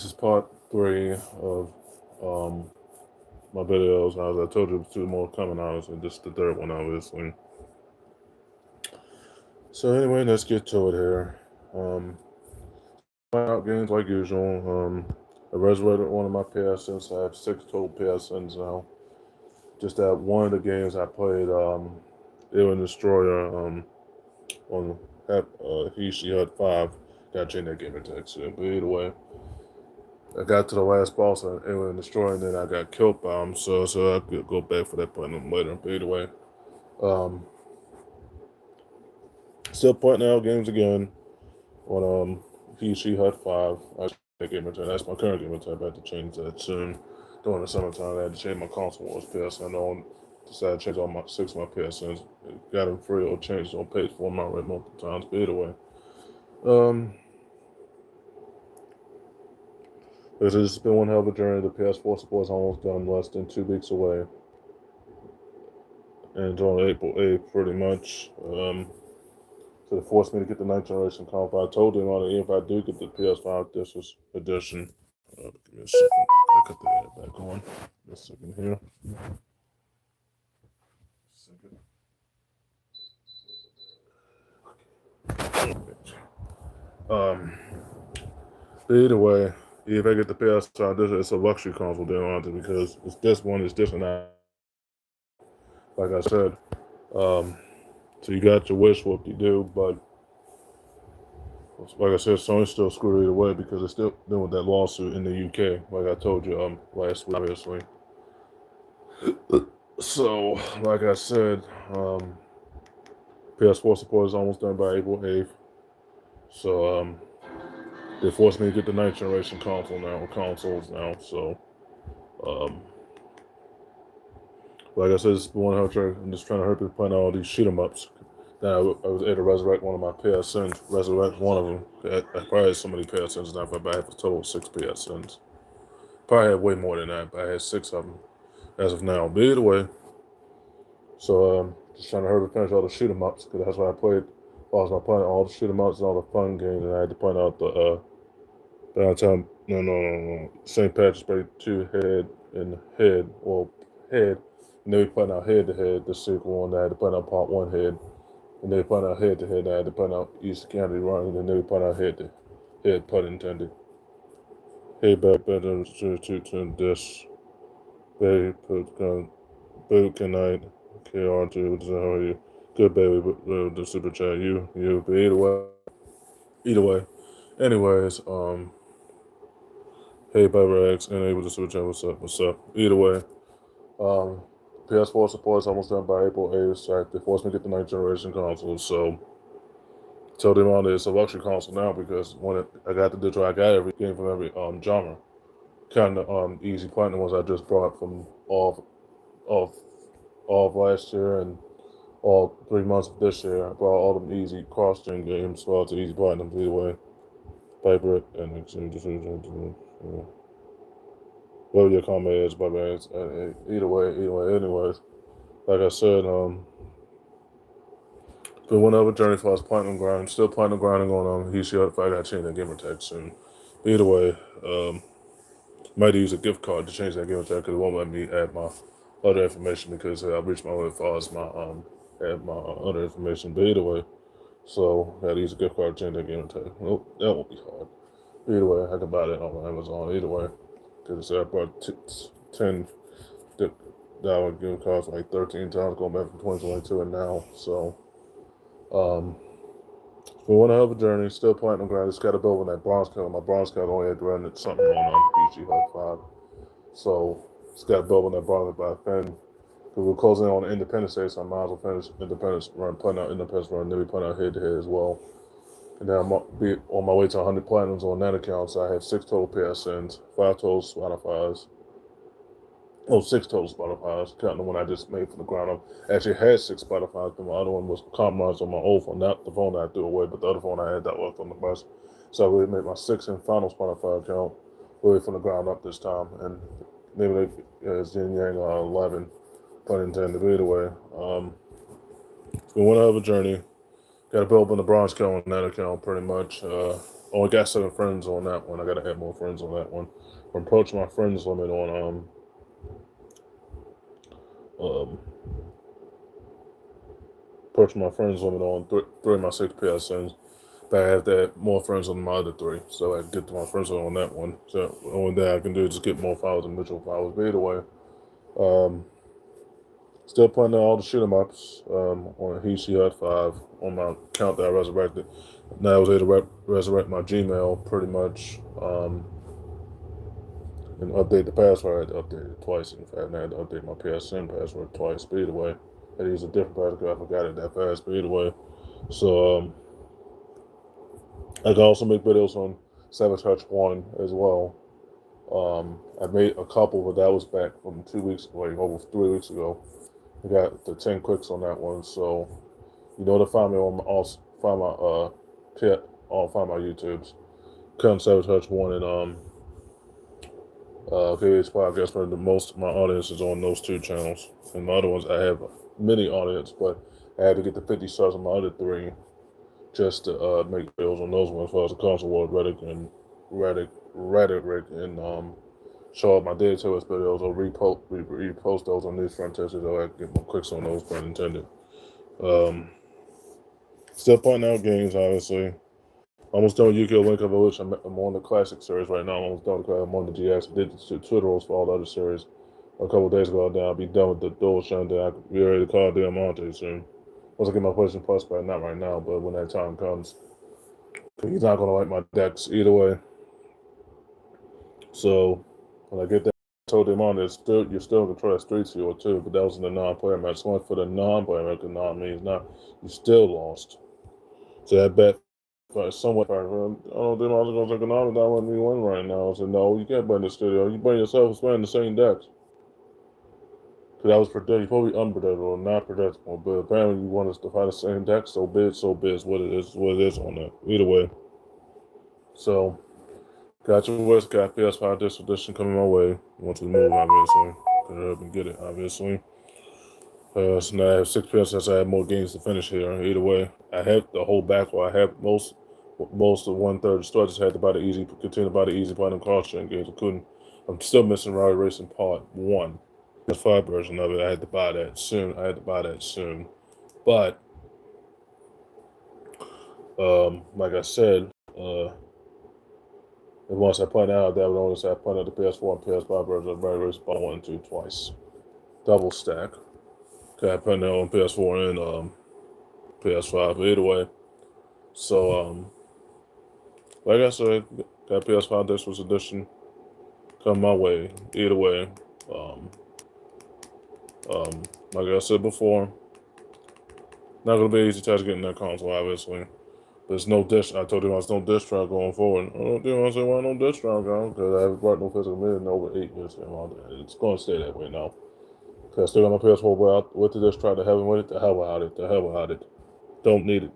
This is part 3 of um, my videos. As I told you, there's 2 more coming out, and this is the third one, obviously. So anyway, let's get to it here. Out games like usual. I resurrected one of my PSNs. I have 6 total PSNs now. Just that one of the games I played, Alien Destroyer, on he, she, had 5. Got to change that game attack soon. But either way, I got to the last boss on Alien Destroyer, and then I got killed by him, so I could go back for that point later. But either way, um, still pointing out games again on he, she, HUD 5. That game attack. That's my current game attack. I have to change that soon. During the summertime, I had to change my console wars PSN. I decided to change all my 6 of my PSNs. Got them free or changed on page for them already multiple times. But either way, it's been one hell of a journey. The PS4 support is almost done, less than 2 weeks away. And it's on April 8th, pretty much. So they forced me to get the 9th generation console. I told them if I do get the PS5 edition, give me a second. I cut the ad back on. Give me a second here. Um, either way, if I get the PS5, it's a luxury console. They don't have to, because it's this one is different. Like I said, so you got your wish what you do, but like I said, Sony's still screwed either way because they're still dealing with that lawsuit in the UK. Like I told you last week, obviously. So, like I said, PS4 support is almost done by April 8th. So they forced me to get the 9th generation consoles now. So like I said, it's one I'm just trying to hurry to find all these shoot 'em ups. Then I was able to resurrect one of my PSNs, resurrect one of them. I probably had so many PSNs now, but I have a total of 6 PSNs. Probably had way more than that, but I had 6 of them as of now. But either way, so just trying to hurry to finish all the shoot 'em ups, because that's what I played. I was playing all the shoot 'em ups and all the fun games, and I had to point out the downtown. No. St. Patrick's Day 2 head and head, well, head. And then we put out head to head, the sequel, and I had to put out part 1 head. And then we put out head to head, I had to put out East County Run, and then we put out head to head, pun intended. Hey, back better to this. Baby, put gun, boot, good night. KR2, how are you? Good, baby, the super chat, but either way. Anyways, hey, Baba X, and able to super chat, what's up? Either way, um, PS4 support is almost done by April 8th, so they forced me to get the 9th generation console, so tell them on it's a luxury console now, because when I got the digital, I got every game from every genre. Kind of easy platinum ones I just brought from off of last year and all 3 months of this year. I brought all them easy cross-gen games, well, to easy platinum either way. Piper and whatever your comment is, but man, either way, anyways. Like I said, it's been one other journey for us platinum grinding. Still platinum grinding on He Shield if I gotta change that gamer tag soon. But either way, might use a gift card to change that gamer tag because it won't let me add my other information because I've reached my limit as far as my add my other information. But either way, so I gotta use a gift card to change that gamer tag. Well, that won't be hard. But either way, I can buy that on Amazon. Either way, because I bought $10 gift cards like 13 times going back from 2022 and now. So we went a journey, still platinum grind. Just got to build on that bronze card. My bronze card only had granted something on PG Hub 5. So just got to build on that bronze by then. Because we're closing in on Independence Day, so I might as well finish Independence run, putting out Independence run, and then we put out head to head as well. And then I'm be on my way to 100 platinums on that account. So I have 6 total PSNs, 5 total Spotify's. Oh, 6 total Spotify's, counting the one I just made from the ground up. Actually had 6 Spotify's, but my other one was compromised on my old phone, not the phone that I threw away, but the other phone I had that worked on the bus. So I really made my 6th and final Spotify account really from the ground up this time. And maybe it's Yin Yang 11, pun intended. But either way, it's been one hell of a journey. Got to build up on the bronze account on that account pretty much. Oh, I got 7 friends on that one. I gotta add more friends on that one. I'm approaching my friends limit on um approaching my friends limit on three of my 6 PSNs. But I have to add more friends on my other 3, so I get to my friends on that one. So the only thing I can do is just get more files and mutual files. But either way, still playing all the shoot 'em ups on He She Hut 5 on my account that I resurrected. Now I was able to resurrect my Gmail pretty much. And update the password. I had to update it twice. In fact, I had to update my PSN password twice. But either way, I had to use a different password. I forgot it that fast. But either way, so I can also make videos on Savage Touch 1 as well. I made a couple, but that was back from 2 weeks ago, like over 3 weeks ago. I got the 10 clicks on that one. So you know to find me on my, also find my find my YouTubes. Come Savage Touch 1 and KH podcast, but the most of my audience is on those 2 channels. And the other ones I have many audience, but I had to get the 50 subs on my other 3 just to make videos on those ones as far as the console war rhetoric and show up my data test videos or repost those on these front testers so I can get more clicks on those, pun intended. Still pointing out games, obviously. Almost done with Yu-Gi-Oh! Link of Village. I'm on the classic series right now. I'm almost done with I'm on the GX. I did the tutorials for all the other series a couple of days ago. Then I'll be done with the Dual Shun. Then I'll be ready to call Diamante soon. Once I get my PlayStation Plus, but not right now. But when that time comes, he's not gonna like my decks either way. So when I get that, I told Diamante, you're still in control of Street Seal too. But that was in the non-player match. So for the non-player match, the non means not you still lost. So that bet. But somewhat, I don't think I was going to take an honor that let me win right now. I said, no, you can't blame the studio. You blame yourself for playing the same decks. Because that was predictable. Probably unpredictable, not predictable. But apparently you want us to fight the same deck, so be it, what it is on that. Either way. So, got your West, got PS5 Disc Edition coming my way. Once we move, obviously. Could up and get it, obviously. So now I have 6 since I have more games to finish here. Either way, I have the whole backlog. I have most of 1/3 start. Just had to buy the easy, continue to buy the easy part and cross-chain games. I couldn't. I'm still missing Rally Racing Part 1. The 5 version of it. I had to buy that soon. But like I said, and once I point out that, I would only say I pointed out the PS4 and PS5 version of Rally Racing Part 1 and 2 twice. Double stack. Okay, I put that on PS4 and PS5. But either way. So, like I said, that PS5 Disc Edition come my way. Either way, um, like I said before, not gonna be easy to get that console, obviously. There's no disc. I told you there's no disc track going forward. I don't think I say why no disc track, because I haven't brought no physical media in over 8 years. It's gonna stay that way now. Cause I still got my PS4 with the disc track. To heaven with it. The hell without it. Don't need it.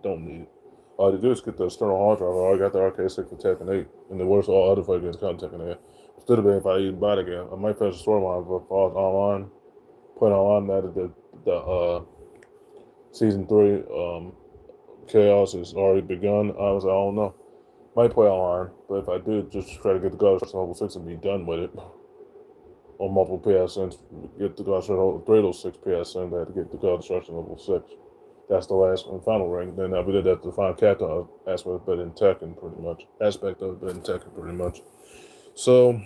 All you do is get the external hard drive. I already got the arcade stick for Tekken 8, and the worst all other fighting games come Tekken 8. Still debate if I even buy the game. I might finish the storyline, but for online, putting online that the season 3 chaos has already begun. I don't know. Might play online, but if I do, just try to get the God of level 6 and be done with it. On multiple PSNs, get the God of level 3 of those 6 PSNs. I had to get the God of Destruction level 6. That's the last and final ring. Then we did that to find Captain aspect of it in Tekken, pretty much. Aspect of it in Tekken, pretty much. So,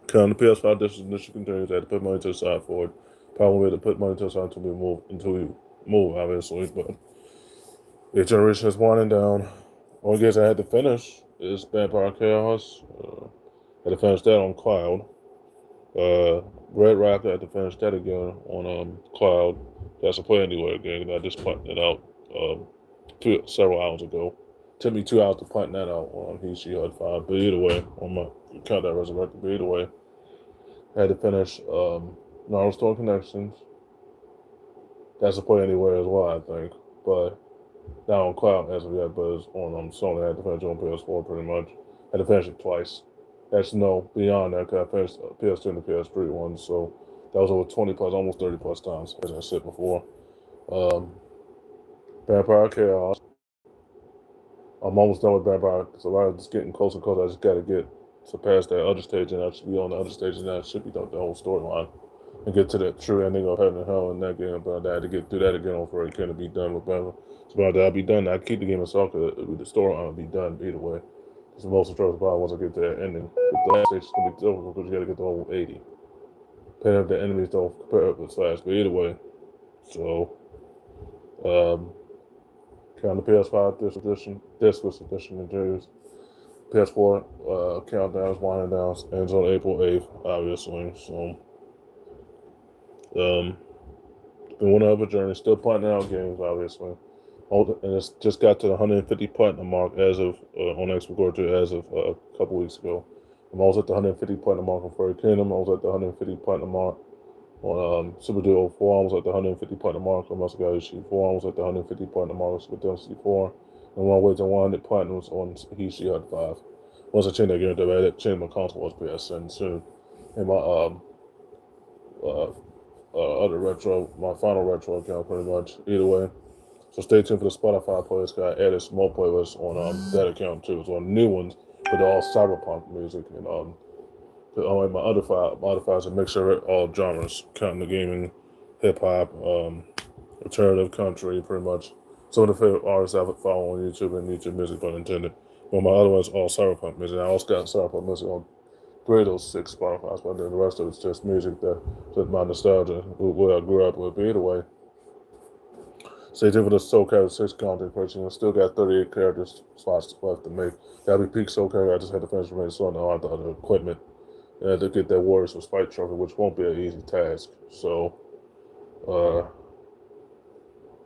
kind of the PS5 distribution continues. I had to put money to the side for it. Probably way to put money to the side until we move, obviously. But the generation is winding down. Only games I had to finish is Vampire Chaos. I had to finish that on Cloud. Red Rocket, I had to finish that again on Cloud. That's a play anywhere game. I just pumped it out several hours ago. Took me 2 hours to punt that out on He She Hut 5. But either way, on my account that resurrected. But either way, I had to finish Naruto Storm Connections. That's a play anywhere as well, I think. But not on Cloud as of yet, but it's on Sony. I had to finish it on PS4 pretty much. I had to finish it twice. That's no beyond that, because I finished PS2 and the PS3 one, so that was over 20 plus, almost 30 plus times, as I said before. Vampire Chaos. I'm almost done with Vampire because a lot of it's getting closer and closer. I just got to get surpass that other stage, and I should be on the other stage, and that should be done the whole storyline and get to that true ending of Heaven and Hell in that game. But I had to get through that again before it can be done with Vampire. So by that, I'll be done. I keep the game of soccer. The storyline will be done either way. It's the most stressful part once I get to that ending. But the last stage is gonna be difficult because you got to get the whole 80. Depending if the enemies don't compare up with Slash, but either way. So, count the PS5 discless edition continues. PS4 countdown is winding down. Ends on April 8th, obviously. So, been one of a journey. Still punting out games, obviously. And it's just got to the 150 punting mark as of on Xbox as of a couple weeks ago. I'm almost at the 150 punting mark on Furry Kingdom. I was at the 150 punting mark on Super Duo 4. I was at the 150 punting mark on Muscle Guy Ishii 4. I was at the 150 punting mark on Super Density 4. And one way to 100 punting was on Hishi Hut 5. Once I change that game, I had to change my console was PSN soon. And my other retro, my final retro account pretty much. Either way. So stay tuned for the Spotify playlist. I added some more playlists on that account too. So on new ones, but they're all cyberpunk music and my other files a mixture of all genres, counting the gaming, hip hop, alternative country, pretty much. Some of the favorite artists I follow on YouTube and YouTube music, pun intended. But my other one's all cyberpunk music. I also got cyberpunk music on 3 of those 6 Spotify, but then the rest of it's just music that's my nostalgia, where I grew up with. But either way, stay tuned for the Soul Calibur 6 content creation. I still got 38 characters spots left to make. That'll be peak Soul Calibur. I just had to finish the so now I have the other equipment. And I had to get that Warriors with Spike Trophy, which won't be an easy task. So,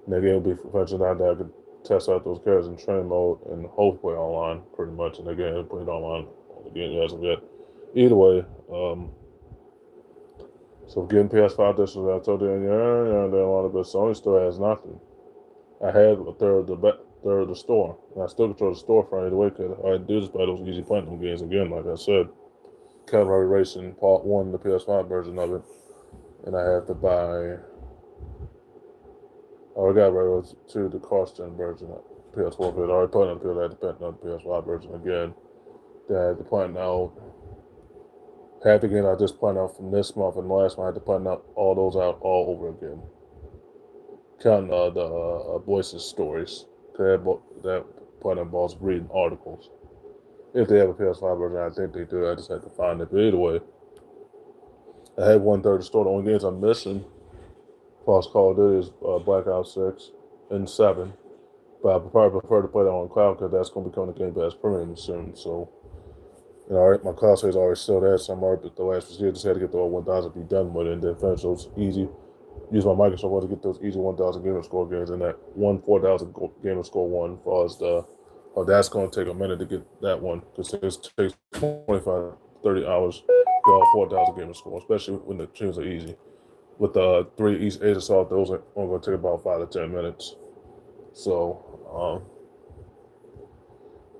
that game will be eventually out there. I could test out those characters in training mode and hopefully online, pretty much. And again, play it online again as of yet. Either way, so getting PS5 discs, I told you, a lot of it. Sony still has nothing. I had a third of the store, and I still control the storefront either way because I do just buy those easy platinum games again, like I said. Cavalry Racing Part 1, the PS5 version of it, and I have to buy. I got Railroad 2, the cost-gen version of PS4, but I already put on the PS5, I had to put on the PS5 version again. Then I had to plan out. Half the game I just planned out from this month, and the last one I had to plan out all those out all over again. Counting the voices stories. That plan involves reading articles. If they have a PS5 version, I think they do. I just had to find it. But either way, I had 1/3 of the store. The only games I'm missing, plus Call of Duty, is Black Ops 6 and 7. But I probably prefer to play that on cloud because that's going to become the Game Pass Premium soon. So, my cloud save is already still there somewhere. But the last year, just had to get the 1000 be done with it and then finish those easy. Use my Microsoft Word to get those easy 1000 gamer score games and that 4000 gamer score one for us the. Oh, that's going to take a minute to get that one because it takes 25, 30 hours to get all 4,000 gamer score, especially when the tunes are easy. With the 3 East Asia Assault, those are only going to take about 5 to 10 minutes. So,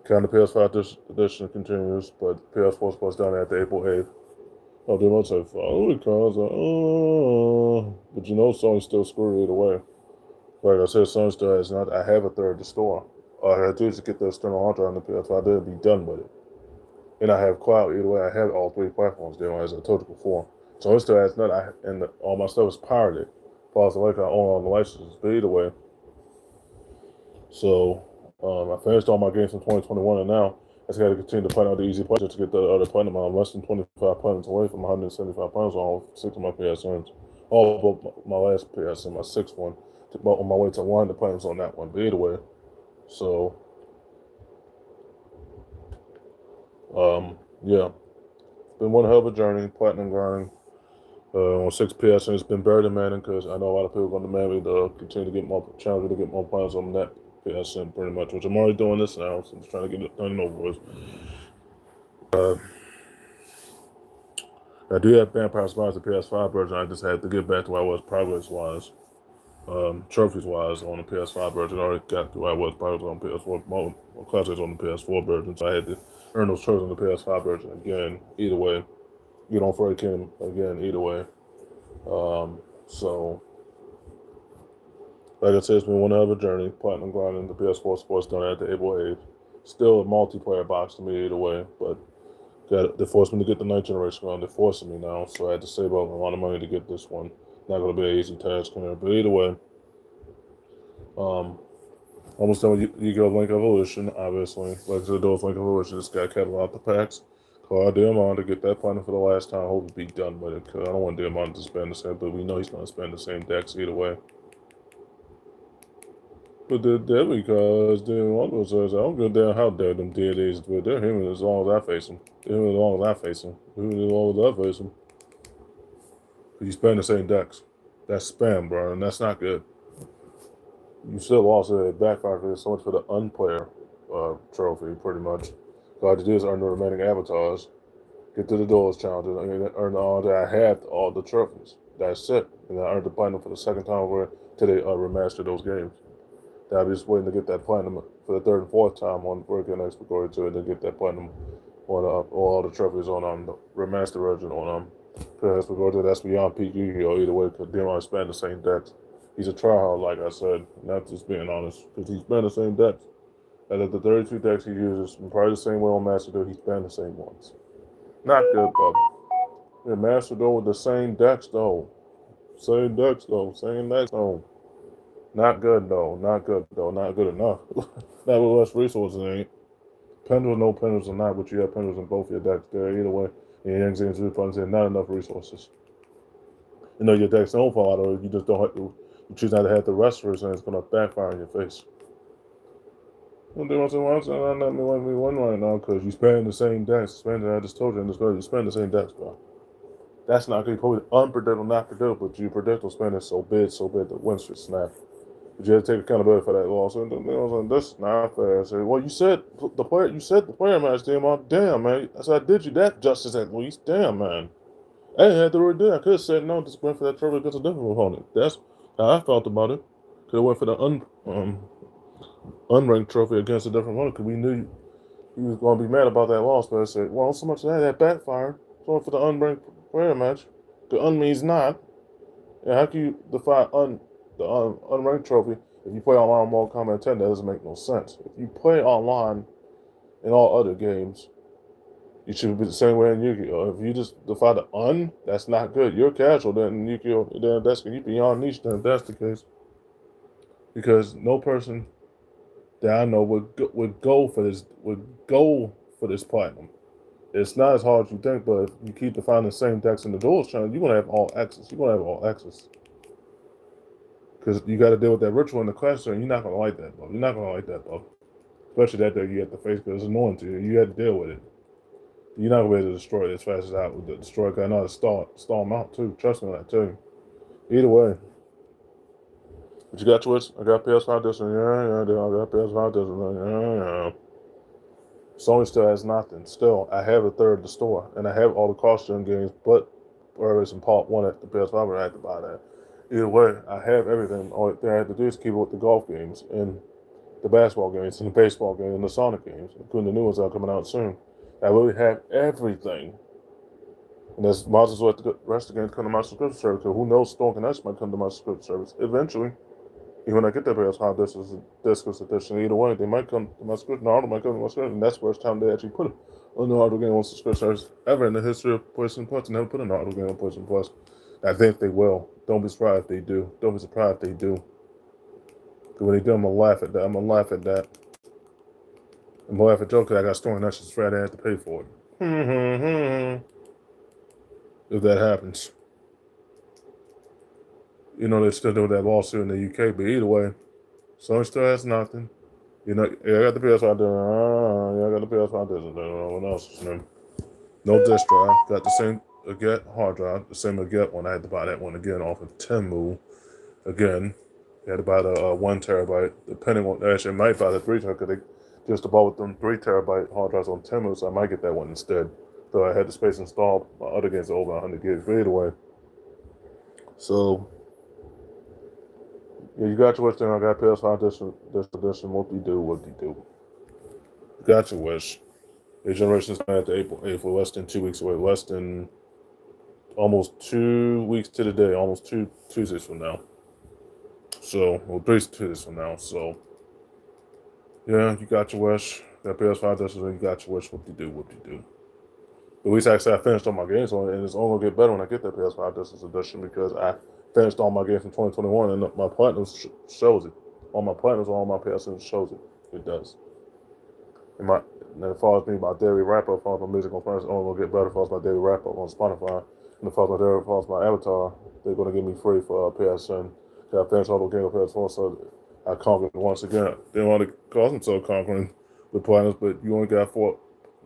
kind of PS5 edition continues, but PS4 is supposed down after April 8th. Oh, they must have followed because, but Sony's still screwed either way. Like I said, Sony still has not. I have a third of the store. All I had to do is get the external hard drive on the PS5. Then be done with it. And I have cloud either way. I have all 3 platforms there as I told you before. So it still has nothing. All my stuff is pirated. Falls like I own all the licenses. But either way. So I finished all my games from 2021, and now I just got to continue to plan out the easy pleasure to get the other platinum. I'm less than 25 platinums away from 175 platinums on all 6 of my PSNs. All but my last PSN, my 6th one. On my way to 100 platinums on that one. But either way. So, yeah, it's been one hell of a journey, platinum grinding on 6 PSN. It's been very demanding because I know a lot of people are going to demand me to continue to get more challenging to get more platinums on that PSN pretty much, which I'm already doing this now, so I'm just trying to get it done and over with. I do have Vampire Survivors, the PS5 version. I just had to get back to where I was progress-wise. Trophies wise on the PS5 version. I already got to where I was probably on PS4. My classics on the PS4 version, so I had to earn those trophies on the PS5 version again. Either way, get on Furry Kingdom again. Either way, so like I said, it's been one hell of a journey. Platinum grinding the PS4 sports done after April 8th. Still a multiplayer box to me either way, but they forced me to get the 9th generation one. They're forcing me now, so I had to save up a lot of money to get this one. Not going to be an easy task here, but either way, almost done with Yu-Gi-Oh! Link Evolution, obviously. Like I said, those Link Evolution, just got catalog out the packs. Call Diamond to get that platinum for the last time. Hope to be done with it, because I don't want Diamond to spend the same, but we know he's going to spend the same decks either way. But they're because Diamond says, I don't give a damn how dead them deities, but they're human as long as I face them. They're human as long as I face them. They're human as long as I face them. Because you spend the same decks. That's spam, bro, and that's not good. You still also backfire for so much for the unplayer trophy, pretty much. So all I had to do is earn the remaining avatars, get to the duelist challenges, and earn all that. I had all the trophies. That's it. And I earned the platinum for the second time over till they remastered those games. Then I'll be just waiting to get that platinum for the third and fourth time on Breaking Explorer 2, and then get that platinum on all the trophies on the remastered version on Explorer 2. That's beyond peak Yu-Gi-Oh! Either way, because Demon spanned the same decks. He's a tryhard, like I said, not just being honest, because he's been the same decks. And of the 32 decks he uses, probably the same way on Master Duel, he's been the same ones. Not good, bub. Yeah, Master Duel with the same decks, though. Same decks, though. Same decks, though. Not good, though. Not good, though. Not good enough. Not with less resources, ain't. Pendles, no pendles or not, but you have pendles in both your decks there. Either way, and Yang Zing's opponents have not enough resources. You know, your decks don't fall out of it, you just don't have to. You choose not to have the wrestlers, and it's going to backfire in your face. Well, they want to let me win right now because you spend the same decks. I just told you in this video, you spend the same decks, bro. That's not good. Probably unpredictable, not predictable, but you predictable spending so big that wins should snap. But you have to take accountability for that loss. And this is not fair. I said, well, you said the player match, damn, man. I said, I did you that justice at least. Damn, man. I didn't have to really do that. I could have said no, just went for that trophy against a different opponent. That's how I felt about it. Could have went for the unranked trophy against a different opponent because we knew he was going to be mad about that loss. But I said, well, so much of that backfired. So for the unranked player match. The un means not. And how can you defy the unranked trophy if you play online on Mortal Kombat 10? That doesn't make no sense. If you play online in all other games, you should be the same way in Yu-Gi-Oh! If you just defy the that's not good. You're casual, then Yu-Gi-Oh! Then that's you beyond niche. Then if that's the case, because no person that I know would go for this platinum. It's not as hard as you think, but if you keep defining the same decks in the duels channel, you're gonna have all access. You're gonna have all access. Because you got to deal with that ritual in the classroom, and you're not gonna like that, bro. You're not gonna like that, bro. Especially that deck you have to face because it's annoying to you. You have to deal with it. You're not gonna be able to destroy it as fast as I would destroy it. I know how to stall them out too. Trust me when I tell you. Either way. But you got yours. I got PS5 this one. Yeah. I got PS5 this one. Yeah. Sony still has nothing. Still, I have a third of the store, and I have all the costume games, but whereas in part 1 at the PS5, I had to buy that. Either way, I have everything. All I had to do is keep it with the golf games, and the basketball games, and the baseball games, and the Sonic games, including the new ones that are coming out soon. I really have everything. And as might as well the rest of the games come to my subscription service, because who knows, Storm Connection might come to my subscription service eventually. Even when I get that PS5 Discus edition, either way, they might come to my subscription. Naruto might come to my subscription, and that's the first time they actually put it on the Naruto game on subscription service ever in the history of PlayStation Plus. They never put a Naruto game on PlayStation Plus. I think they will. Don't be surprised if they do. Don't be surprised if they do. Because when they do, I'm going to laugh at that. I'm going to laugh at that. I'm going to laugh at Joe because I got Storm Connection free. I didn't have to pay for it. If that happens. You know, they're still doing that lawsuit in the UK, but either way, Sony still has nothing. You know, yeah, I got the PS5 there. Yeah, I got the PS5 there. What else? No disk drive. Got the same Agate hard drive, the same Agate one. I had to buy that one again off of Temu. Again, you had to buy the 1 terabyte. Depending on, actually, I might buy the 3 terabyte because they just bought them 3 terabyte hard drives on Temu, so I might get that one instead. So I had the space installed. My other games are over 100 gigs, but either way. So, yeah, you got your wish. Then I got PS5 this edition. What do you do? You got your wish. The generation's coming at the April 8th. We're less than 2 weeks away. Less than almost 2 weeks to the day. Almost 2 Tuesdays from now. So, well, 3 Tuesdays from now. So, yeah, you got your wish. That PS5 distance, you got your wish, whoop-de-doo. At least I finished all my games on it, and it's only gonna get better when I get that PS5 distance edition because I finished all my games from 2021, and my platinum shows it. All my platinums on all my PSN shows it. It does. And as far as me, my daily wrap up, as far as my music on Spotify, it's only gonna get better. As far as my daily wrap up on Spotify, and as far as my Avatar, they're gonna give me free for PSN. I finished all the games on PS4, so I conquered once again. Didn't want to cause themselves conquering with platinums, but you only got 4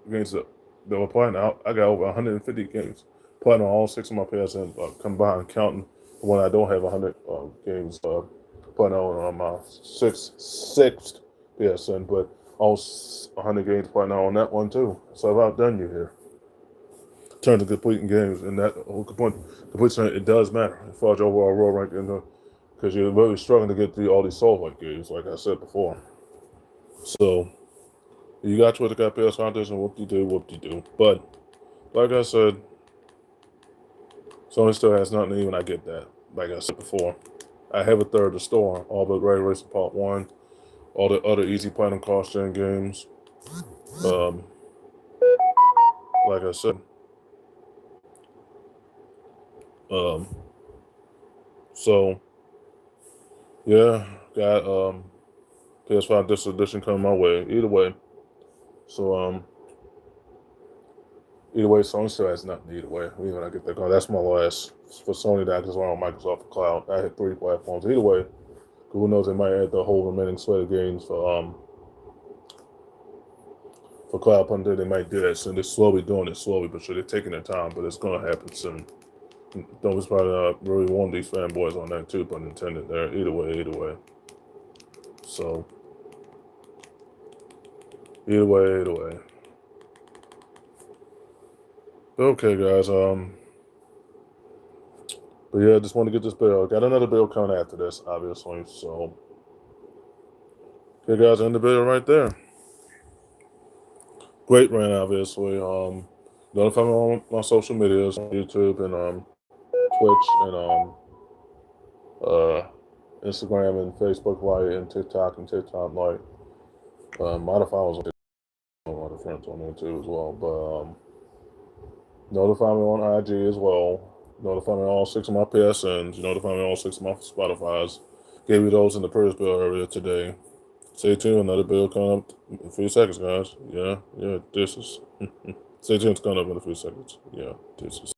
games that were platinum. I got over 150 games platinum on all 6 of my PSN combined, counting the one I don't have 100 games platinum on my sixth PSN, but almost 100 games platinum on that one too. So I've outdone you here. In terms of completing games, and that whole completion, it does matter as far as your overall role rank in the. Because you're really struggling to get through all these Soul-like games, like I said before. So, you got Twitter, got PS Foundation, whoop-de-doo. But, like I said, Sony still has nothing even I get that. Like I said before, I have a third of the store, all but Ray Racing Part 1, all the other easy platinum cost-gen games. Like I said. So, yeah, got PS5 Disc Edition coming my way. Either way. So, either way, Sony still has nothing either way. Even when I get that going, that's my last for Sony. That I just went on Microsoft Cloud. I hit 3 platforms. Either way, who knows? They might add the whole remaining slate of games for Cloud Punter. They might do that soon. They're slowly doing it, but sure, they're taking their time. But it's gonna happen soon. Don't was probably really one of these fanboys on that too, pun intended there. Either way. So, either way. Okay, guys. But yeah, I just want to get this bill. Got another bill coming after this, obviously. So, okay, guys, end the bill right there. Great rant, obviously. Notify me on my social medias, YouTube and Twitch and Instagram and Facebook Lite and TikTok Lite. Modify was on a lot of friends on there too as well. But notify me on IG as well. Notify me on all 6 of my PSNs. Notify me on all 6 of my Spotify's. Gave you those in the previous bill earlier today. Stay tuned. Another bill coming up in a few seconds, guys. Yeah. This is. Stay tuned. It's coming up in a few seconds. Yeah, this is.